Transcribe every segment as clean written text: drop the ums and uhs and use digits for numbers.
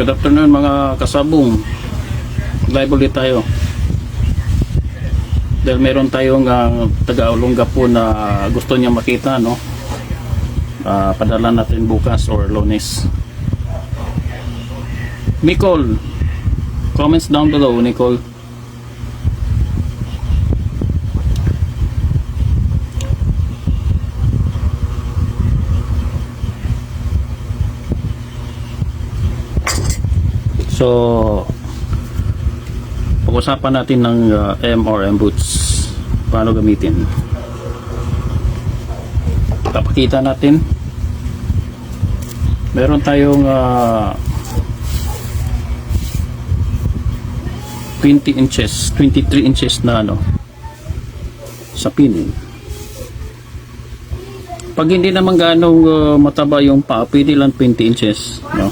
Good afternoon mga kasabong. Live ulit tayo. Dahil meron tayong taga-Olonga po na gusto niya makita, no? Padala natin bukas or Lunes. Nicole, comments down below, Nicole. So, pag-usapan natin ng M boots. Paano gamitin? Papakita natin. Meron tayong 20 inches, 23 inches na sa pin. Pag hindi naman ganong mataba yung paa, pwede lang 20 inches, no?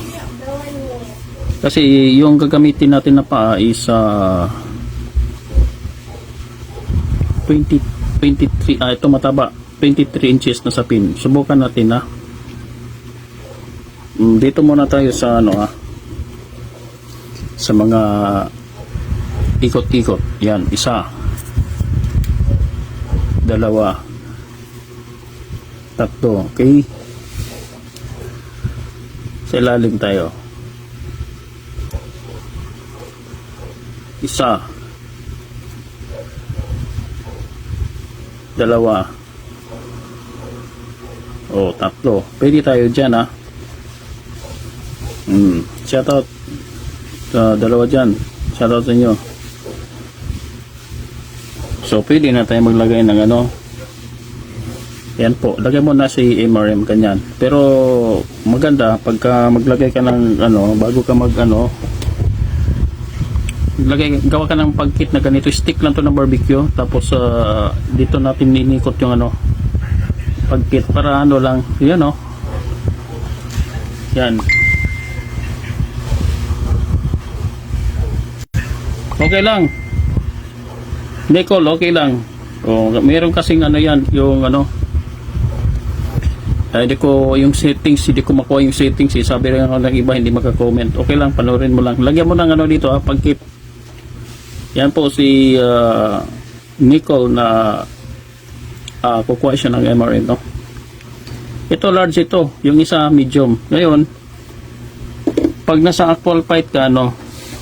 Kasi yung gagamitin natin na paa is 23, ito mataba, 23 inches na sa pin. Subukan natin na. Dito muna tayo sa sa mga ikot-ikot. Yan, isa, dalawa, tatlo. Okay, sa ilalim tayo. Isa, dalawa, tatlo. Pwede tayo dyan, ha. Shoutout dalawa dyan. Shoutout sa inyo. So pwede na tayo maglagay ng yan po, lagay mo na si MRM kanyan. Pero maganda pagka maglagay ka ng bago ka gawa ka ng pagkit na ganito, stick lang to ng barbecue, tapos dito natin ninikot yung pagkit para lang yan, yan. Okay lang, Nicole, okay lang. Meron kasing yan, yung hindi ko yung settings, hindi ko makuha yung settings, sabi rin ako ng iba hindi maka-comment. Okay lang, panoorin mo lang, lagyan mo ng dito, pagkit. Yan po si Nicole na kukuha siya ng MRM, no? Ito large, ito yung isa medium. Ngayon pag nasa actual fight ka,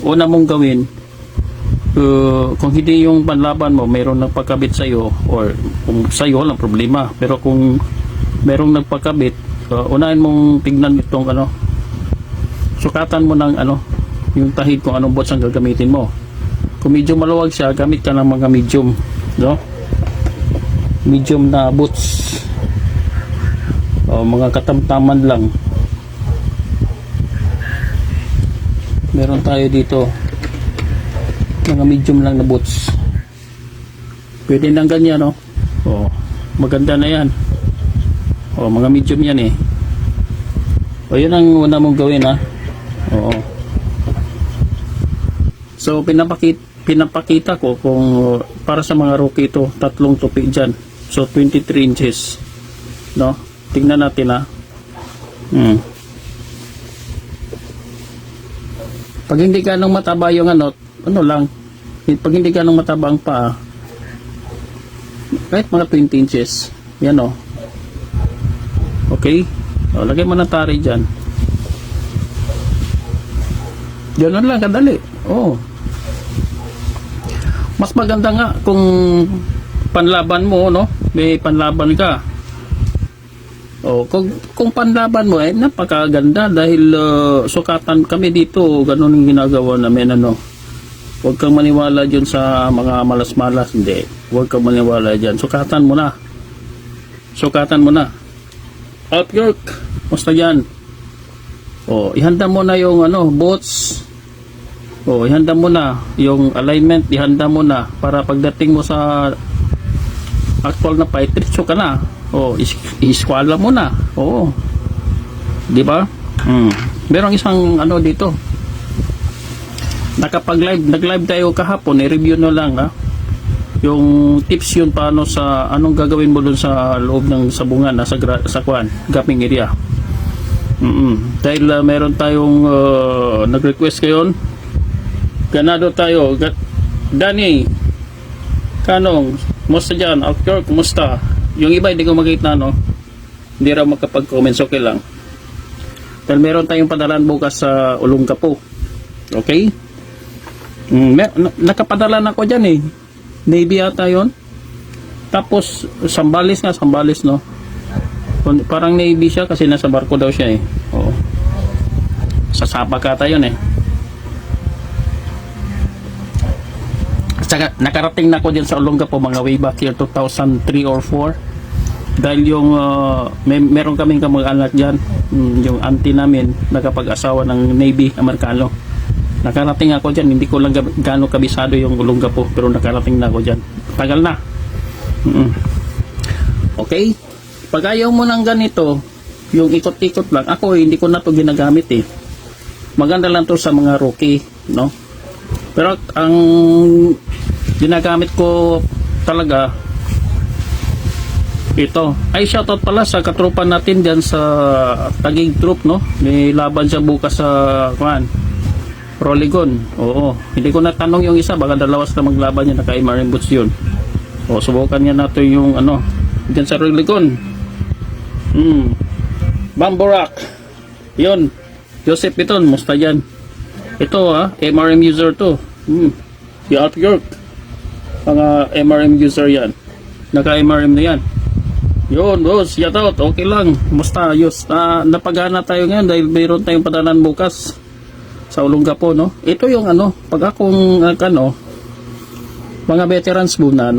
una mong gawin, kung hindi yung panlaban mo mayroong nagpakabit sa'yo, or kung sa'yo walang problema, pero kung mayroong nagpakabit, unahin mong tignan itong sukatan mo ng yung tahid kung anong bots ang gagamitin mo. Kung medyo maluwag siya, gamit ka ng mga medium, no? Medium na boots, mga katamtaman lang. Meron tayo dito mga medium lang na boots, pwede nang ganyan, no? Maganda na yan. Mga medium yan, yun ang una mong gawin, ha. So pinapakita ko kung para sa mga rookie ito, tatlong tupi dyan. So 23 inches, no? Tingnan natin, ha. Pag hindi ganong mataba yung pag hindi ganong mataba ang paa, kahit mga 20 inches yan, okay. Lagay mo ng tari dyan. Ganun lang kadali. Mas maganda nga kung panlaban mo, may panlaban ka. Kung panlaban mo, napakaganda dahil sukatan kami dito, ganun yung ginagawa namin, Huwag kang maniwala dyan sa mga malas-malas, hindi. Huwag kang maniwala dyan. Sukatan mo na. Up York, basta yan. Ihanda mo na yung boots. Ihanda mo na yung alignment, ihanda mo na para pagdating mo sa actual na fight, diretso ka na. Iskwala mo na. Di ba? Merong isang dito. Nag-live tayo kahapon, i-review na lang, ha. Yung tips yun paano anong gagawin mo dun sa loob ng sabungan, sa gaping area. Dahil meron tayong nag-request ngayon. Ganado tayo. Danny, Kanong, kumusta dyan? Outdoor, kumusta? Yung iba hindi ko makita, no? Hindi raw makapag-comments, okay lang. Dahil meron tayong padalan bukas sa Olongapo. Okay? Nakapadala na ako dyan eh. Navy ata yun. Tapos, Sambales, no? Parang Navy siya kasi nasa barko daw siya eh. Oo. Sa Sabag ata yun eh. Saka, nakarating na ako dyan sa Olongapo mga way back year 2003 or 4. Dahil yung meron kaming kamag-anak dyan, yung auntie namin nakapag-asawa ng Navy Amerikano. Nakarating ako dyan, hindi ko lang gaano kabisado yung Olongapo, pero nakarating na ako dyan. Tagal na. Okay? Pag ayaw mo ng ganito, yung ikot-ikot lang, ako hindi ko na to ginagamit eh. Maganda lang to sa mga rookie, no? Pero ang ginagamit ko talaga ito. Ay, shoutout pala sa katropa natin dyan sa Taguig Troop, no? May laban siya bukas sa Roligon. Oo. Hindi ko natanong yung isa, baka dalawas na maglaban niya, naka-MRM boots yun. O, subukan niya natin yung dyan sa Roligon. Bamborak. Yun. Joseph Piton, musta dyan? Ito MRM user to. Yung Alp York. Mga MRM user yan. Naka-MRM na yan. Yun, boss, shoutout, okay lang. Basta, ayos. Napagana tayo ngayon dahil mayroon tayong padalan bukas sa Olongapo, no? Ito yung pag akong, mga veterans move na,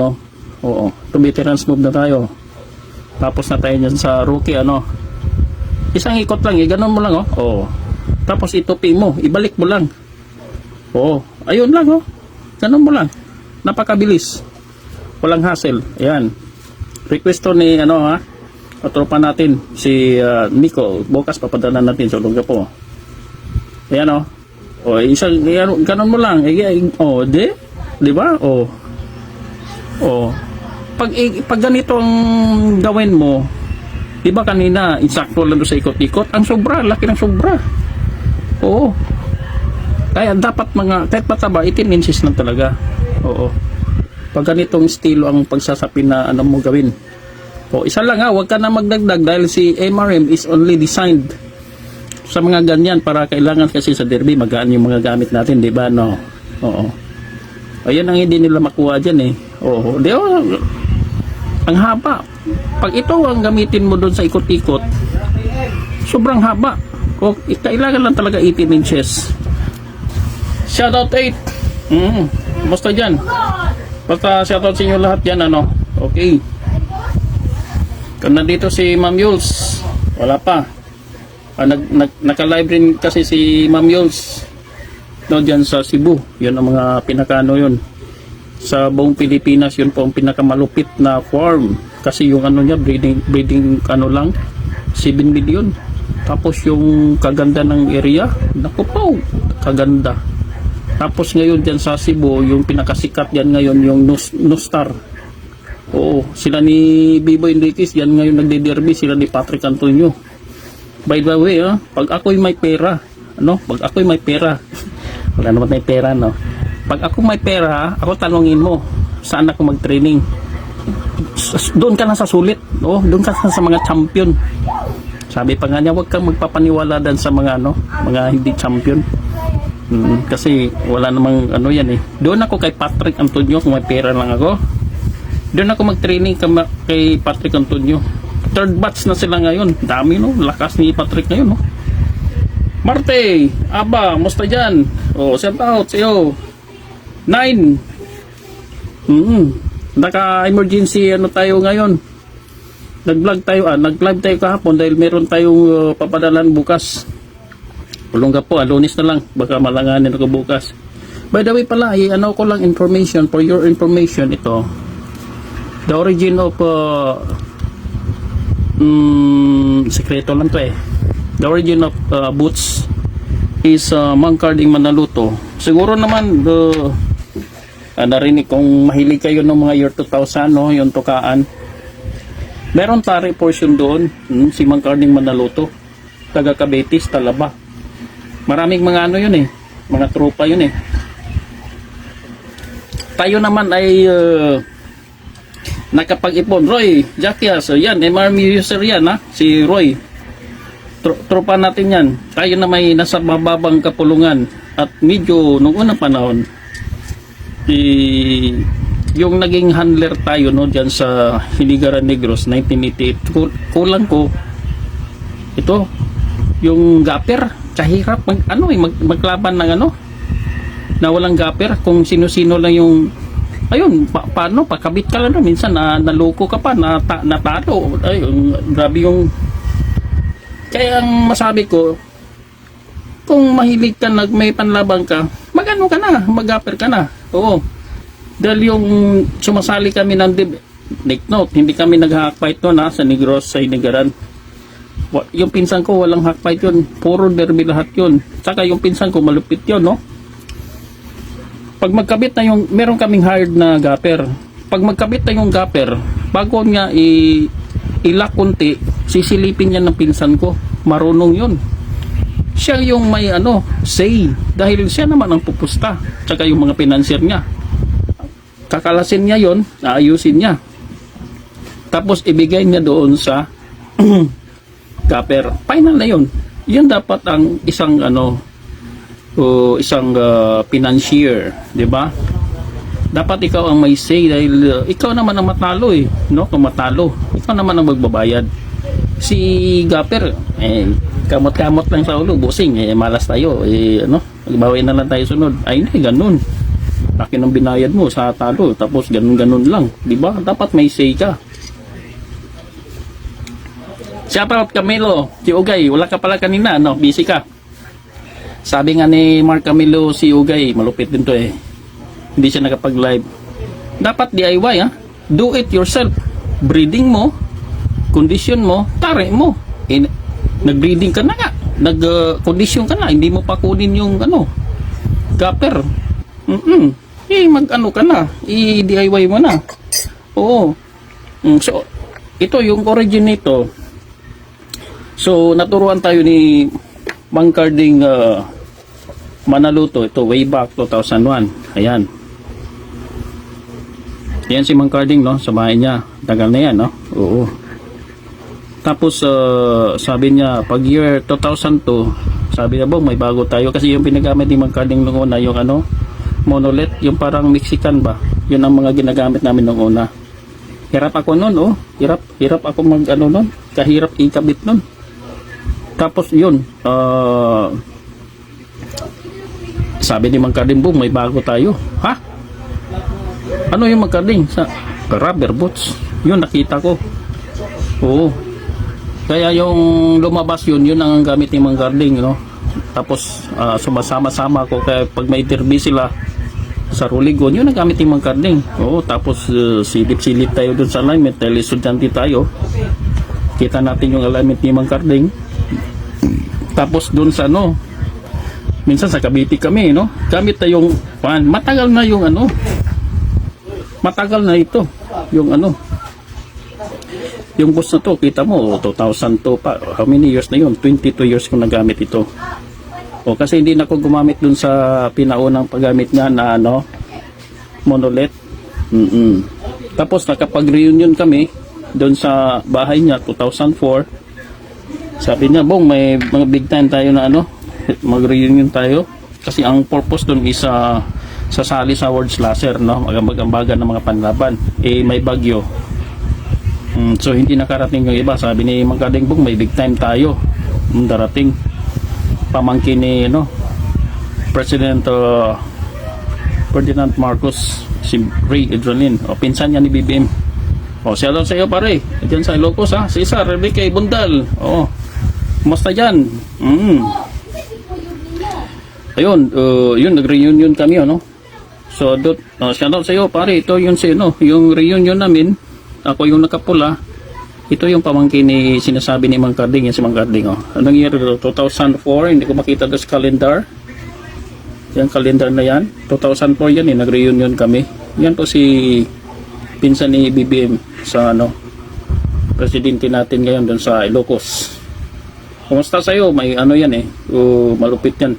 Oo, ito veterans move na tayo. Tapos na tayo dyan sa rookie, Isang ikot lang, ganon mo lang, Oo. Tapos itupi mo, ibalik mo lang. Oo, ayun lang, Ganon mo lang. Napakabilis. Walang hassle. Ayan. Request to ni katropa natin si Nico. Bukas papadala natin sa Olongapo. Ayan isang ganon mo lang. Di ba? Pag ganito ang gawin mo, di ba kanina insakto lang sa ikot-ikot, ang sobra, laki ng sobra. Oo. Kaya dapat kahit mataba, 18 inches lang talaga. Oo. Pag ganitong estilo ang pagsasapi na mo gawin. Isa lang huwag ka na magdagdag dahil si MRM is only designed sa mga ganyan para kailangan kasi sa derby magaan yung mga gamit natin, di ba, no? Oo. Ayun ang hindi nila makuha dyan eh. Oo. Ang haba. Pag ito ang gamitin mo doon sa ikot-ikot, sobrang haba. Kailangan lang talaga 18 inches. Shoutout 8. Basta dyan. Basta shoutout sa inyo lahat dyan, Okay. Kung nandito si Ma'am Yules, wala pa. Naka-live rin kasi si Ma'am Yules. Dyan sa Cebu. Yun ang mga pinakano yun. Sa buong Pilipinas, yun po ang pinakamalupit na farm. Kasi yung niya, breeding lang, 7 million. Tapos yung kaganda ng area, naku po, kaganda. Tapos ngayon dyan sa Cebu, yung pinakasikat dyan ngayon, yung Nostar. Oo, sila ni Bibo Enriquez, dyan ngayon nagde-derby, sila ni Patrick Antonio. By the way, pag ako'y may pera, pag ako'y may pera, wala naman may pera, Pag ako may pera, ako tanongin mo, saan ako mag-training? Doon ka na sa sulit, doon ka na sa mga champion. Sabi pa nga niya, huwag kang magpapaniwala dan sa mga mga hindi champion. Kasi wala namang yan eh. Doon ako kay Patrick Antonio, kung may pera lang ako. Doon ako mag-training kay Patrick Antonio. Third batch na sila ngayon. Dami lakas ni Patrick ngayon Marte, Aba, musta dyan? Shout out sa'yo. 9. Naka-emergency tayo ngayon. Nag-vlog tayo kahapon dahil meron tayong papadalan bukas. Olongapo, Lunes na lang, baka malanganin ako bukas. By the way pala, ko lang information, for your information, ito. The origin of sekreto lang to eh. The origin of boots is Mangkarding Manaluto. Siguro naman narinig kong mahilig kayo ng mga year 2000, yung tukaan. Meron tari portion doon, si Mangkarding Manaluto. taga Cabetis, Talaba. Maraming mga ano yun eh, mga tropa yun eh. Tayo naman ay nakapag-ipon. Roy, Jackias, yan, MRM user yan ha, si Roy. Tropa natin yan. Tayo na may nasa mababang kapulungan. At medyo nung unang panahon, yung naging handler tayo no, dyan sa Hiligaran Negros 1988, kulang ko ito, yung gapper. Kahirap maglaban ng ano na walang gapper, kung sino-sino lang yung ayun, paano pakabit ka lang, minsan naloko ka pa, natalo. Ayun, grabe yung, kaya ang masabi ko, kung mahilig ka, may panlaban ka, mag-ano ka na, mag-gapper ka na. Oo, dahil yung sumasali kami ng take note, hindi kami nag-hackfight no, sa Negros, sa Hiligaran. Yung pinsan ko walang hackfight yun, puro derby lahat yun. Saka yung pinsan ko malupit yun, no. Pag magkabit na yung, meron kaming hired na gapper. Pag magkabit na yung gapper, bago niya ilak kunti, sisilipin niya ng pinsan ko. Marunong yun. Siya yung may say, dahil siya naman ang pupusta. Saka yung mga financier niya, kakalasin niya yon, aayusin niya, tapos ibigay niya doon sa gapper. Final na yun. Yun dapat ang isang financier, di ba? Dapat ikaw ang may say, dahil ikaw naman ang matalo eh, no? Kung matalo, ikaw naman ang magbabayad. Si gapper kamot-kamot lang sa ulo, busing, malas tayo, magbawi na lang tayo sunod. Ay hindi, ganun. Laki ng binayad mo sa talo, tapos ganun-ganun lang, di ba? Dapat may say ka. Shout out Camilo, si Ugay, wala ka pala kanina, no? Busy ka. Sabi nga ni Mark Camilo, si Ugay, malupit din to eh. Hindi siya nakapag-live. Dapat DIY ha. Do it yourself. Breeding mo, condition mo, tare mo. Nag-breeding ka na nga. Nag-condition ka na. Hindi mo pa kunin yung gapper. Mag-ano ka na. I-DIY mo na. Oo. So, ito yung origin nito. So, naturuan tayo ni Mang Carding Manaluto. Ito, way back 2001. Ayan. Ayan si Mang Carding, no? Sa bahay niya. Tagal na yan, no? Oo. Tapos, sabi niya, pag year 2002, sabi niya, may bago tayo. Kasi yung pinagamit ni Mang Carding nung una, yung monolith, yung parang Mexican ba? Yun ang mga ginagamit namin nung una. Hirap ako nun, oh. Hirap ako nun. Kahirap ikabit nun. Tapos yun, sabi ni Mang Carding, may bago tayo. Ha? Ano yung Mang Carding? Sa rubber boots. Yun, nakita ko. Oo. Kaya yung lumabas yun ang gamit ni Mang Carding, no? Tapos sumasama-sama ko, kaya pag may derby sila sa Ruligon, yun ang gamit ni Mang Carding. Oo, tapos silip-silip tayo dun sa alignment dahil estudyante tayo. Kita natin yung alignment ni Mang Carding. Tapos dun sa minsan sa Cavite kami, no? Gamit na yung matagal na yung matagal na ito yung yung bus na to, kita mo 2002 pa. How many years na yun? 22 years ko nagamit ito. O kasi hindi na ako gumamit dun sa pinaunang paggamit niya na monolith. Tapos nakapag-reunion kami dun sa bahay niya 2004. Sabi niya, may mga big time tayo na mag-reunion tayo. Kasi ang purpose dun is sasali sa World Slasher, no? Mag-ambagan ng mga panlaban. May bagyo. So hindi nakarating yung iba. Sabi ni Mang Carding, may big time tayo. Darating. Pamangkin ni President Ferdinand Marcos, si Ray Adrian, o pinsan niya ni BBM. Shout out sa iyo pare. Diyan sa Ilocos ha. Cesar, Rebecca, Bundal. Kumusta dyan? Ayun, yun, nag-reunion kami, So, shout out sa iyo, pare. Ito yun yung reunion namin. Ako yung nakapula. Ito yung pamangkin ni sinasabi ni Mang Carding. Yan si Mang Carding, Anong year? 2004. Hindi ko makita doon sa calendar. Yung calendar na yan. 2004 yan, nag-reunion kami. Yan po si pinsan ni BBM sa presidente natin ngayon doon sa Ilocos. Kumusta sa'yo? May ano yan eh. Malupit yan.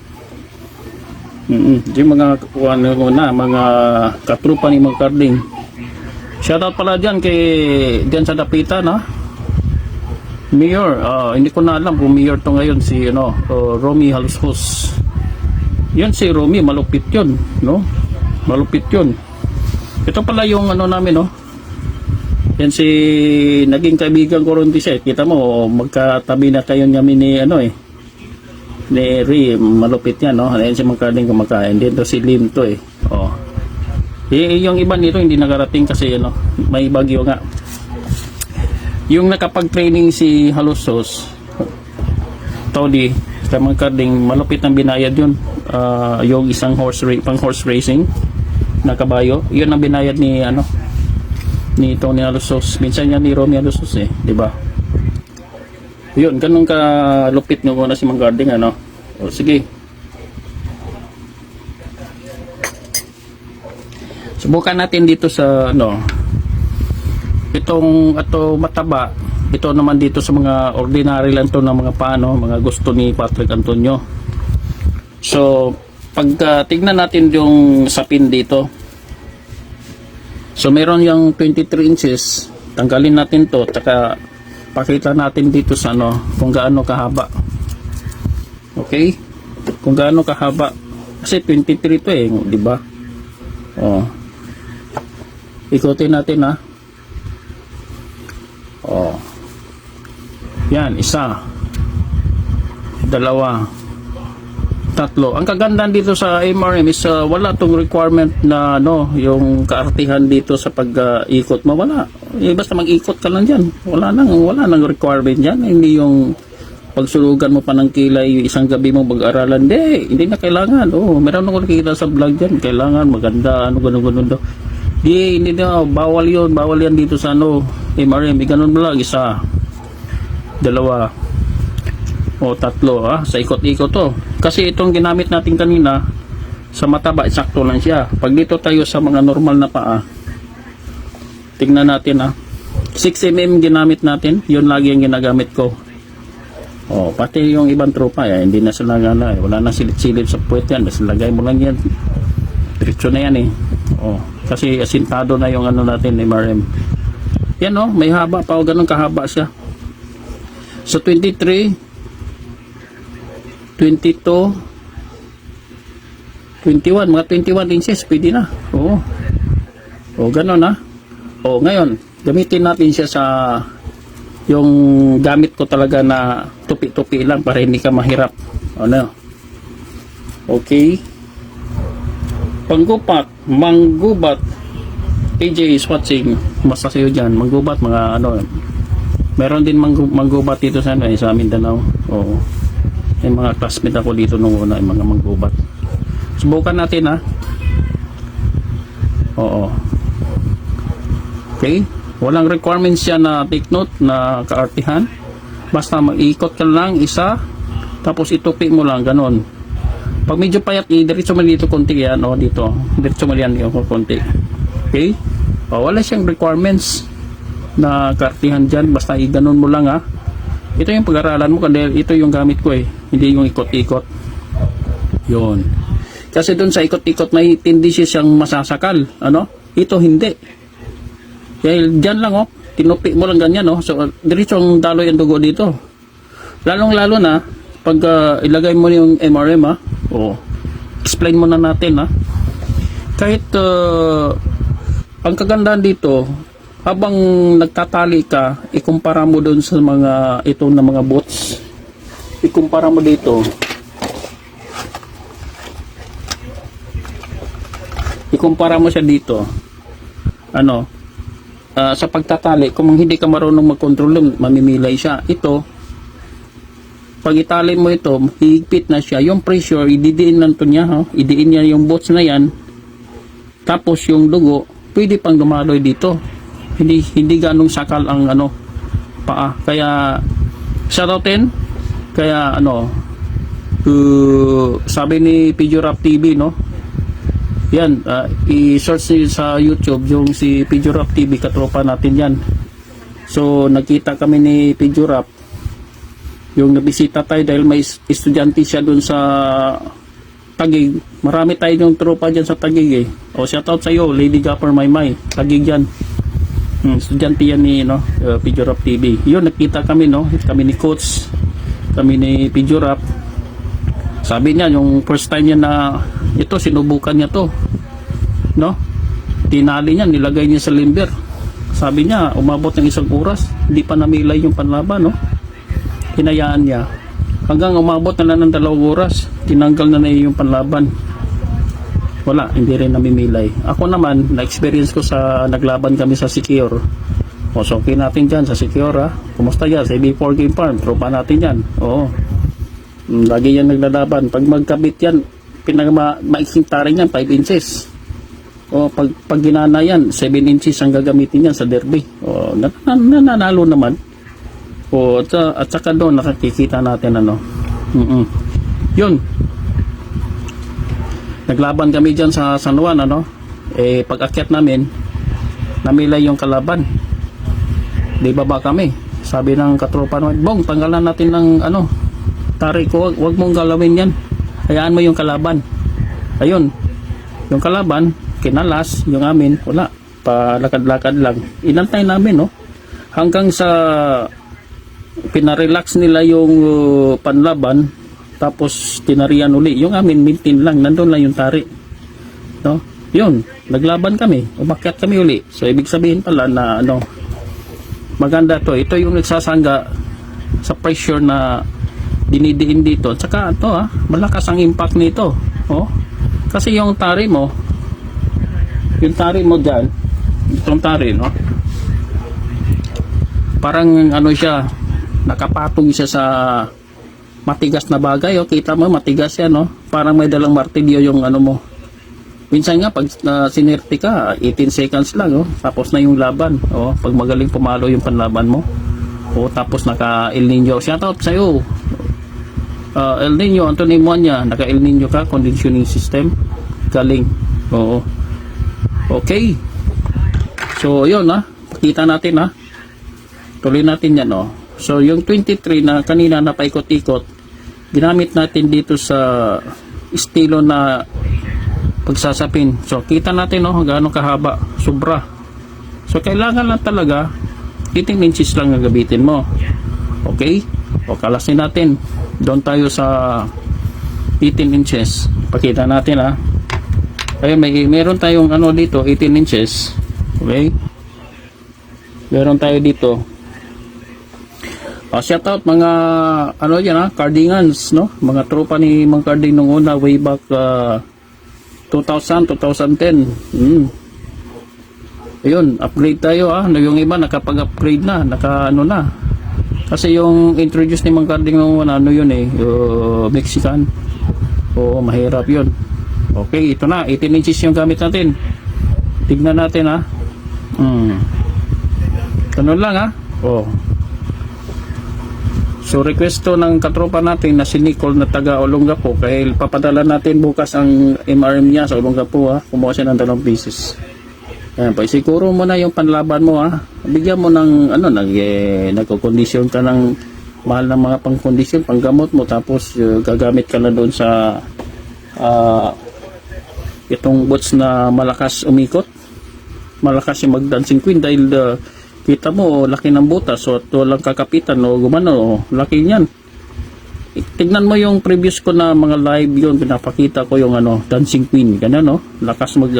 Yung mga mga katrupa ni Mang Carding. Shoutout pala dyan dyan sa Dapitan, ha? Mayor, hindi ko na alam kung mayor to ngayon si Romy Halushos. Yun si Romy, malupit yun, no? Malupit yun. Ito pala yung namin, no? Yan si naging kaibigan ko rin siya. Kita mo, magkatabi na kayo kami ni ni Ri, malupit yan, no? Ayan si Mang Carding kumakain. Dito si Lim to, eh. Oh. Yung iba nito hindi nakarating kasi may bagyo nga. Yung nakapag-training si Halushos, Tony, sa Mang Carding, malupit ang binayad yun. Yung isang pang horse racing na kabayo, yun ang binayad ni ni Tony Halushos. Minsan yan ni Romy Halushos, eh, di ba? Yun, ganun ka lupit nyo muna si Mang Carding, O sige. Subukan natin dito sa itong mataba. Ito naman dito sa mga ordinary lang to na mga paano, mga gusto ni Patrick Antonio. So, pag tignan natin yung sapin dito. So, meron yung 23 inches. Tanggalin natin to, tsaka pakita natin dito sa kung gaano kahaba. Okay? Kung gaano kahaba. Kasi 23 to eh, di ba? Oh. Ikutin natin, ha. Oh. Yan, isa. Dalawa. Tatlo. Ang kagandahan dito sa MRM is wala tong requirement na yung kaartihan dito sa pag-ikot mo. Wala. Basta mag-ikot ka lang dyan. Wala nang requirement dyan. Hindi yung pagsulugan mo pa ng kilay isang gabi mo mag-aralan. Hindi na kailangan. Meron ako nakikita sa vlog dyan. Kailangan maganda, ganun daw. Hindi na, bawal yan dito sa MRM. Ganun mo lang, isa, dalawa, o tatlo, sa ikot-ikot to. Kasi itong ginamit natin kanina sa mataba, sakto lang siya. Pag dito tayo sa mga normal na paa, tingnan natin, 6mm ginamit natin, yun lagi ang ginagamit ko. Pati yung ibang tropa, hindi na sila wala na silip-silip sa puwet yan, basta lagay mo lang yan, diretso na yan, kasi asintado na yung natin, MRM. Yan, may haba pa, ganun kahaba siya. So 23, 22, 21, mga 21 inches pwede na. Ganun, ngayon gamitin natin siya sa yung gamit ko talaga na tupi-tupi lang para hindi ka mahirap. Okay. Panggupat, manggubat. AJ is watching. Basta sa'yo dyan, manggubat, mga meron din manggubat dito sa sa Mindanao. May mga classmate ako dito nung una, yung mga manggubat. Subukan natin, Okay. Walang requirements siya na take note na kaartihan. Basta mag-ikot ka lang isa, tapos itupi mo lang, ganon. Pag medyo payat, diretso mo dito konti yan, dito. Diretso mo yan konti. Okay? Wala siyang requirements na kaartihan dyan, basta i-ganon mo lang, Ito yung pag-aralan mo, kasi ito yung gamit ko, hindi yung ikot-ikot. Yun. Kasi dun sa ikot-ikot, may tendency siyang masasakal. Ito hindi. Dahil dyan lang, tinupi mo lang ganyan, so diretso ang daloy ang dugo dito. Lalong-lalo na pag ilagay mo yung MRM, explain mo na natin, kahit ang kagandahan dito, habang nagtatali ka, ikumpara mo doon sa mga itong na mga bots, ikumpara mo dito, ikumpara mo siya dito, sa pagtatali, kung hindi ka marunong mag-control, mamimilay siya. Ito, pag itali mo ito, higpit na siya. Yung pressure, ididiin lang ito niya. Idiin niya yung bots na yan. Tapos yung dugo, pwede pang dumaloy dito. Hindi ganong sakal ang paa. Kaya, shoutoutin. Kaya, sabi ni Pidurap TV, yan, i-search niyo sa YouTube yung si Pidurap TV, katropa natin yan. So, nakita kami ni Pidurap Yung nabisita tayo dahil may estudyante siya dun sa Taguig. Marami tayo yung tropa dyan sa Taguig eh. O, shoutout sa'yo, Lady Gapper Maymay. Taguig yan. Estudyante yan ni Pidurap TV. Yun, nakita kami, no? Kami ni Coach, kami ni Pidurap. Sabi niya, yung first time niya na ito, sinubukan niya to, no? Tinali niya, nilagay niya sa limber. Sabi niya, umabot ng 1 oras, hindi pa namilay yung panlaban, no? Hinayaan niya. Hanggang umabot na lang ng 2 oras, tinanggal na yung panlaban. Wala, hindi rin namimilay. Ako naman, na-experience ko sa naglaban kami sa Secure. O, so okay natin dyan sa Secure, ha? Kumusta yan? Sa AB4 Game Farm, tropa natin yan. Oo. Lagi yan naglalaban. Pag magkabit yan, maiksing taring yan, 5 inches. O, pag ginana yan, 7 inches ang gagamitin yan sa derby. O, nananalo naman. O, at saka doon, nakikita natin, ano. Yun. Naglaban kami dyan sa San Juan, ano. Eh, pag akyat namin, namilay yung kalaban. Di baba kami. Sabi ng katropa naman, Bong, tanggalan natin ng, ano, tari ko, wag mong galawin yan. Hayaan mo yung kalaban. Ayun. Yung kalaban, kinalas, yung amin, wala. Palakad-lakad lang. Inantay namin, no. Hanggang sa pinarelax nila yung panlaban, tapos tinarian uli. Yung amin, mintin lang. Nandun lang yung tari. No? Yun. Naglaban kami. Umakyat kami uli. So, ibig sabihin pala na, ano, maganda to. Ito yung nagsasangga sa pressure na dinidiin dito. Tsaka ito malakas ang impact nito. Oh. Kasi yung tari mo dyan, itong tari, no? Parang ano siya, nakapatong siya sa matigas na bagay. O, kita mo, matigas yan, no? Parang may dalang martilyo yung ano mo. Minsan nga, pag sinerte ka, 18 seconds lang, oh. Tapos na yung laban. Oh. Pag magaling pumalo yung panlaban mo. Oh, tapos naka El Nino. Shoutout sa'yo. El Nino, Anthony Muanya, naka El Nino ka, conditioning system. Galing. Oo. Okay. So, yun, pakita natin, tuloy natin yan, So, yung 23 na kanina napaikot-ikot, ginamit natin dito sa estilo na pagsasapin. So, kita natin, gaano kahaba. Sobra. So, kailangan lang talaga 18 inches lang gagabitin mo. Okay? O, kalasin natin. Doon tayo sa 18 inches. Pakita natin, Ayun, meron tayong dito, 18 inches. Okay? Meron tayo dito. Shout out mga cardigans, no? Mga tropa ni Mang Carding nung una, way back 2000, 2010. Ayun, upgrade tayo, yung iba nakapag-upgrade na, na. Kasi yung introduce ni Mang Carding nung una, Mexican. Oo, mahirap yun. Okay, ito na, 18 inches yung gamit natin. Tignan natin, Ganun lang, Oh. So, request to ng katropa natin na si Nicole na taga Olongapo, dahil papadala natin bukas ang MRM niya sa Olongapo, kumuha siya ng 2 pieces. Ayan, siguro mo na yung panlaban mo, bigyan mo ng nagko-condition ka ng mahal ng mga pang-condition, panggamot mo, tapos gagamit ka na doon sa itong boots na malakas umikot, malakas yung mag-dancing queen, dahil kita mo, laki ng butas, so walang kakapitan o gumano, laki niyan. Tignan mo yung previous ko na mga live yun, pinapakita ko yung dancing queen, ganyan, lakas mag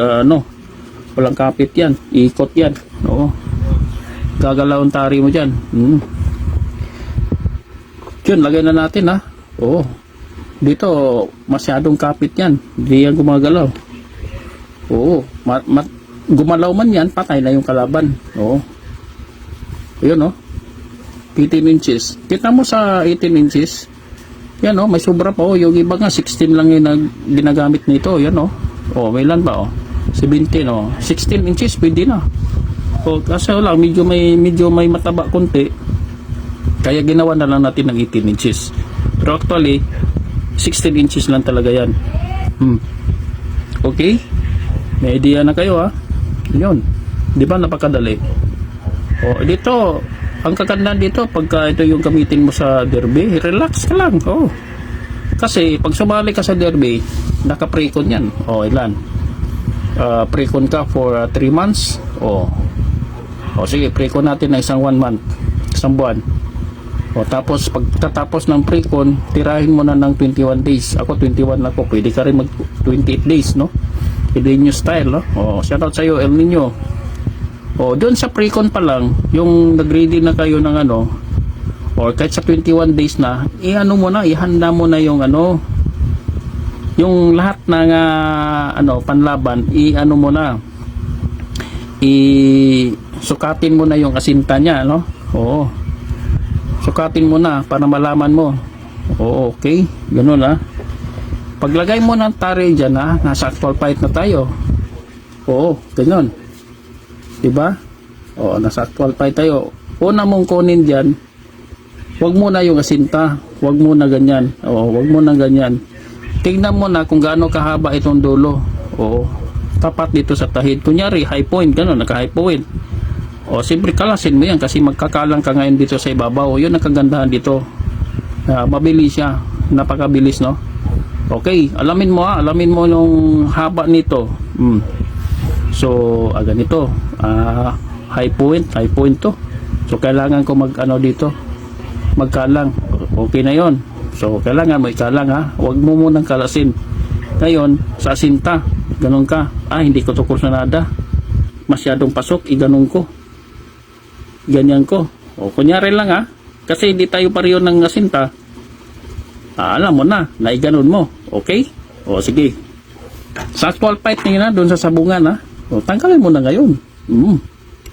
walang kapit yan, ikot yan, gagalaw ang tari mo dyan. Yun, lagay na natin, dito masyadong kapit yan, hindi yan gumagalaw. Gumalaw man yan, patay na yung kalaban. Ayun, 18 inches. Kita mo sa 18 inches, yan, may sobra pa, yung iba nga 16 lang yung ginagamit nito, yan, may ilan ba, 17, 16 inches pwede na. Kasi lang medyo may mataba konti, kaya ginawa na lang natin ng 18 inches. Pero actually 16 inches lang talaga yan. Okay, may idea na kayo, yun, di ba, napakadali. Dito ang kagandahan dito, pagka ito yung gamitin mo sa derby, relax ka lang. Oh. Kasi, pag sumali ka sa derby, naka-precon yan. O, ilan? Precon ka for 3 months. O, sige, precon natin na isang 1 month. Isang buwan. O, tapos, pagtatapos ng precon, tirahin mo na ng 21 days. Ako, 21 ako. Pwede ka rin mag 28 days, no? El Nino style, no? O, shoutout sa'yo, El Nino. O, doon sa precon pa lang, yung nag-ready na kayo ng ano, or kahit sa 21 days na, i-ano mo na, ihanda mo na yung ano, yung lahat ng panlaban, i-ano mo na, sukatin mo na yung asinta niya, no? Oo. Sukatin mo na para malaman mo. Oo, okay. Ganun, ha. Paglagay mo ng tari dyan, ha, nasa actual fight na tayo. Oo, ganun. Diba? O, nasa actual fight tayo. Una mong kunin dyan, wag mo na yung asinta. Wag mo na ganyan. O, wag mo na ganyan. Tingnan mo na kung gaano kahaba itong dulo. O, tapat dito sa tahid. Kunyari, high point. Ganun, naka-high point. O, siyempre kalasin mo yan kasi magkakalang ka ngayon dito sa ibabaw. Yun ang kagandahan dito. Mabilis siya. Napakabilis, no? Okay, alamin mo alamin mo yung haba nito. So, ganito. High point to. So, kailangan ko dito. Magkalang. Okay na yon. So, kailangan mo ikalang, ha. Huwag mo munang kalasin. Ngayon, sa asinta, ganun ka. Hindi ko tukol sa nada. Masyadong pasok, ganun ko. Ganyan ko. O, kunyari lang, ha. Kasi hindi tayo pareho ng asinta. Alam mo na iganon mo. Okay? O, sige. Sa actual fight na yun, doon sa sabungan, ha. O, tanggalin mo na ngayon.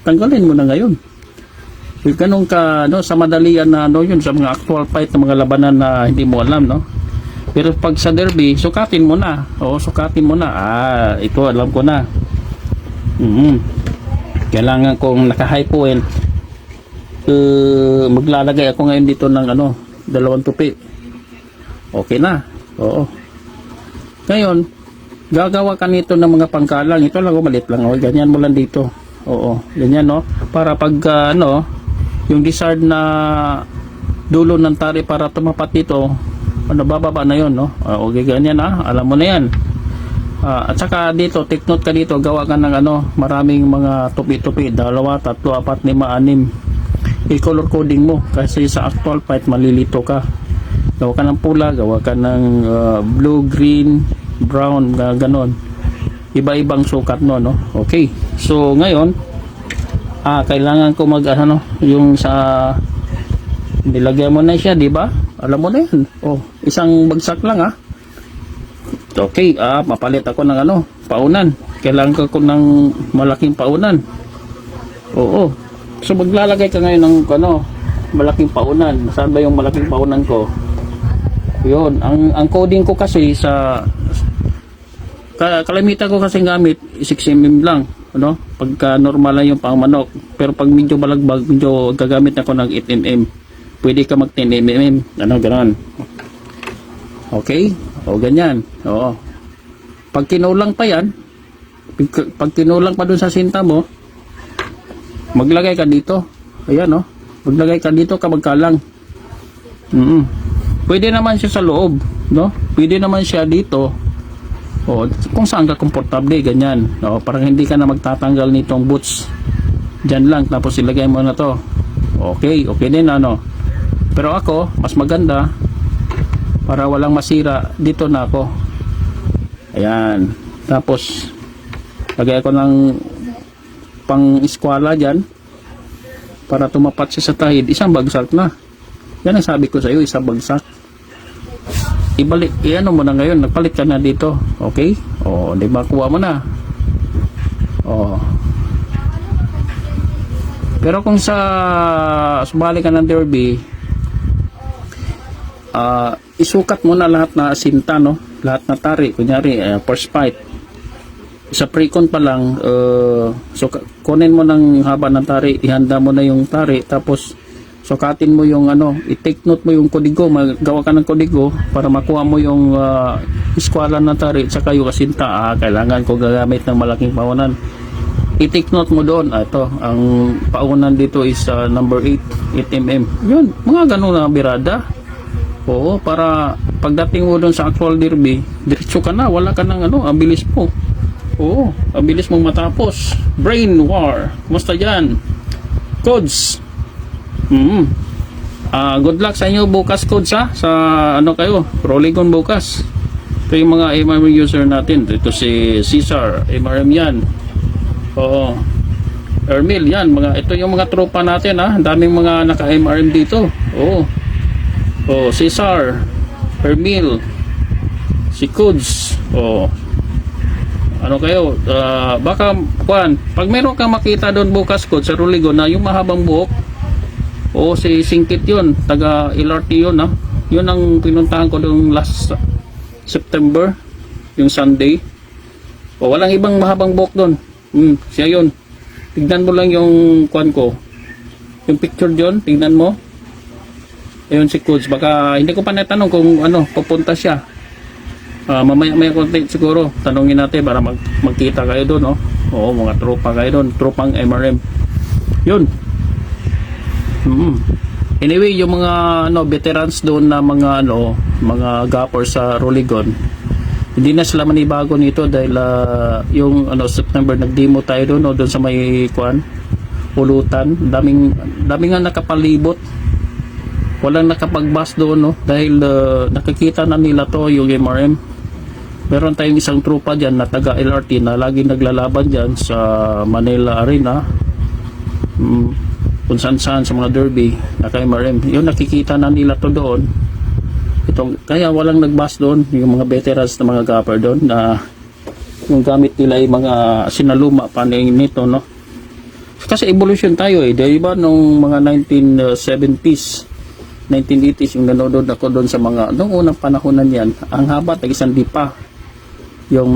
Tanggalin mo na ngayon. Ganun ka, no, sa madalian na, yun, sa mga actual fight ng mga labanan na hindi mo alam, no. Pero pag sa derby, sukatin mo na. O, sukatin mo na. Ito, alam ko na. Kailangan kong naka-high point. Maglalagay ako ngayon dito ng, 2 tupi. Okay na. Oo. Ngayon, gagawa ka nito ng mga pangkalang. Ito lang, malit lang. Ganyan mo lang dito. Oo. Ganyan, no? Para pag, yung desired na dulo ng tari para tumapat dito, bababa na yun, no? Okay, ganyan, alam mo na yan. At saka dito, take note ka dito, gawa ka ng maraming mga tupi-tupi, 2, 3, 4, 5, 6. I-color coding mo kasi sa actual fight malilito ka. Gawa ka ng pula, gawa ka ng blue, green, brown, ganon. Iba-ibang sukat no, no? Okay. So, ngayon, kailangan ko yung sa nilagyan mo na siya, di ba? Alam mo na yan. Isang bagsak lang, Okay, mapalit ako ng paunan. Kailangan ko ng malaking paunan. Oo. So, maglalagay ka ngayon ng malaking paunan. Saan ba yung malaking paunan ko? Yun, ang coding ko kasi sa kalamitan ko kasi gamit 6mm lang, pagka normal lang yung pangmanok. Pero pag medyo balagbag, medyo gagamit ako ng 8mm. Pwede ka mag 10mm, ganon. Okay? Ganyan. Oo. Pag kinulang pa yan, pag kinulang pa dun sa sinta mo, maglagay ka dito. Ayan, maglagay ka dito, magkalang. Pwede naman siya sa loob, no? Pwede naman siya dito. Kung saan ka komportable, ganyan. Parang hindi ka na magtatanggal nitong boots. Diyan lang, tapos ilagay mo na to. Okay din, Pero ako, mas maganda, para walang masira, dito na ako. Ayan. Tapos, lagay ko ng pang-eskwala dyan, para tumapat siya sa tahid. Isang bagsak na. Yan ang sabi ko sa iyo, isang bagsak. Ibalik, mo na ngayon, nagpalit ka na dito. Okay? Di ba, kuha mo na. Pero kung sumali ka ng derby, isukat mo na lahat na sinta, no? Lahat na tari. Kunyari, first fight. Sa precon pa lang, kunin mo ng haba ng tari, ihanda mo na yung tari, tapos sukatin mo yung i-take note mo yung kodigo, magawa ka ng kodigo para makuha mo yung iskwalan ng tari at saka yung asinta. Kailangan ko gagamit ng malaking paunan. I-take note mo doon. Ito, ang paunan dito is number 8 mm. Yun, mga ganun na birada. Oo, para pagdating mo doon sa actual derby, diretso ka na, wala ka nang ano, abilis mo. Oo, abilis mong matapos. Brain War, kumusta dyan? Codes. Good luck sa inyo bukas, Codes, ha? Sa ano kayo, Rolligon bukas. Ito yung mga MRM user natin. Ito si Cesar, MRM yan. Oo. Ermil, yan. Ito yung mga tropa natin, ha? Ang daming mga naka-MRM dito. Oo. Oh, Cesar, Ermil, si Kuds. Oh. Ano kayo? Baka, pag meron kang makita doon bukas, Kuds, sa Rolligon na yung mahabang buhok, si Singkit yun, taga LRT yun, ha? Yun ang pinuntahan ko doon last September, yung Sunday. Walang ibang mahabang buhok doon. Siya yun. Tignan mo lang yung ko. Yung picture doon, tignan mo. Ayun si Coach. Baka hindi ko pa natanong kung ano, pupunta siya. Mamaya konti siguro. Tanungin natin para magkita kayo doon, oh. Oo, mga tropa kayo doon. Tropang MRM. Yun. Anyway, yung mga veterans doon na mga gappers sa Rolligon, hindi na sila manibago nito dahil yung September nag-demo tayo doon sa may pulutan. Daming nga nakapalibot. Walang nakapag-bus doon dahil nakikita na nila to yung MRM. Meron tayong isang trupa diyan na taga LRT na lagi naglalaban diyan sa Manila Arena. Kung saan sa mga derby naka MRM. Yung nakikita na nila to doon. Kaya walang nag-bus doon, yung mga veterans na mga gapper doon na yung gamit nila ay mga sinaluma pa nito, no? Kasi evolution tayo di ba nung mga 1970s 1980s yung nanonood ako doon sa mga nung unang panahonan yan, ang haba tag-isang pa yung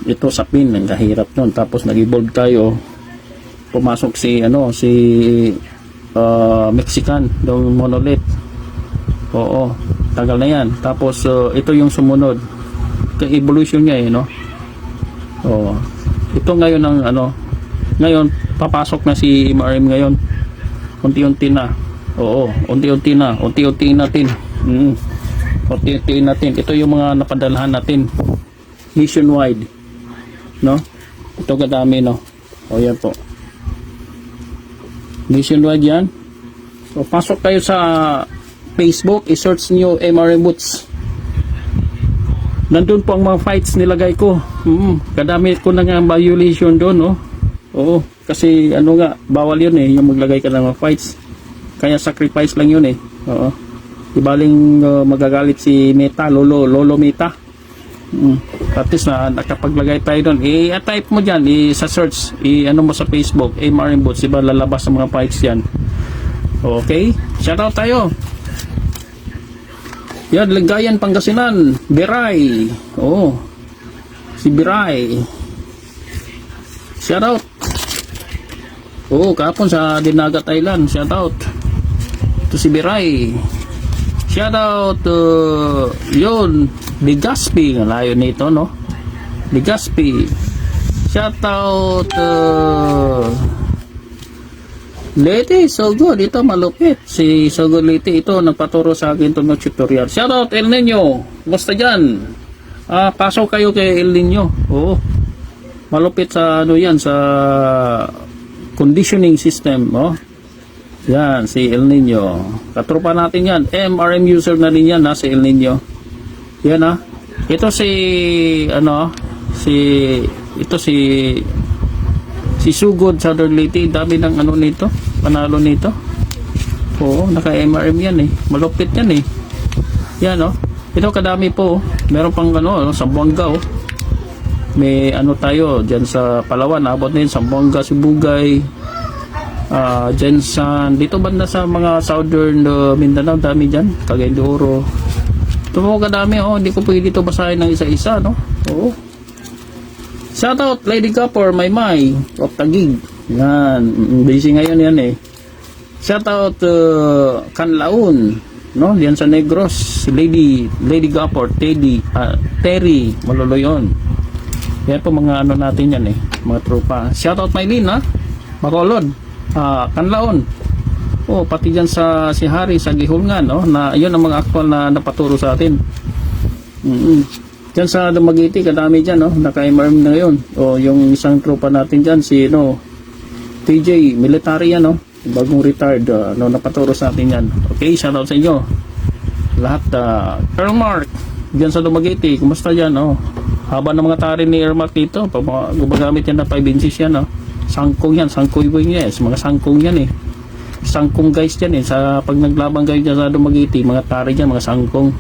ito sa pin, ang kahirap nun. Tapos nag-evolve tayo, pumasok si Mexican yung monolith. Oo, tagal na yan. Tapos ito yung sumunod, kay evolution niya no. Oo, ito ngayon ang ngayon papasok na si MRM ngayon, unti-unti na. Oo, unti-unti natin. Unti-unti natin. Ito yung mga napadalahan natin nationwide, no? Ito kadami, no? O yan po, nationwide yan. So pasok kayo sa Facebook, i-search nyo MRM Boots. Nandun po ang mga fights nilagay ko. Kadami ko na nga violation doon, no? Oo, kasi bawal yun yung maglagay ka ng mga fights. Kaya sacrifice lang yun Oo. Ibaling magagalit si Meta, Lolo Meta. At least na nakapaglagay tayo doon. I-type mo dyan, sa search, mo sa Facebook, MRM Boots, diba lalabas ang mga fights yan. Okay? Shoutout tayo. Yan, Ligayan, Pangasinan, Biray. Si Biray. Shoutout. Kahapon sa Dinagat Island, shoutout. Ito si Biray. Shoutout yun, Legazpi, layo nito, no? Legazpi. Shoutout Leti, so good. Ito malupit. Si So Good Leti, ito nagpaturo sa akin itong tutorial. Shoutout El Nino. Basta dyan. Pasok kayo kay El Nino. Malupit sa yan, sa conditioning system, Yan, si El Nino. Katropa natin yan. MRM user na rin yan, si El Nino. Yan, Ito si Sugod Southern Leyte. Dami ng nito, panalo nito. Naka MRM yan malupit yan yan ito kadami po. Meron pang Sambuanga may tayo dyan sa Palawan, abot na yun, Sambuanga, Sibugay, Jensan, dito banda sa mga southern Mindanao, dami dyan, Cagayan de Oro. Ito po kadami, hindi ko pwede ito basahin ng isa-isa, no? Shoutout Lady Gapper, Maymay of Taguig. Yan, busy ngayon yan Shoutout Canlaon, no? Diyan sa Negros, Lady Gapper, Terry Maloloyon. Yan po mga ano natin yan mga tropa. Shoutout Maylin Bacolod, Kanlaon. Pati dyan si Harry sa Gihulngan, na yun ang mga aktual na napaturo sa atin. Dyan sa Dumaguete, kadami dyan, naka-MRM na ngayon. Yung isang tropa natin dyan, si TJ, military yan, bagong retired, napaturo sa atin yan. Okay, shoutout sa inyo. Lahat, Earl Mark, dyan sa Dumaguete, kumusta dyan, haba ng mga tari ni Earl Mark dito, gumagamit yan na 5 inches yan, sangkong yan, sangkoy wing yes, mga sangkong yan sangkong guys dyan sa pag naglabang kayo dyan sa Dumaguete, mga tari dyan, mga sangkong.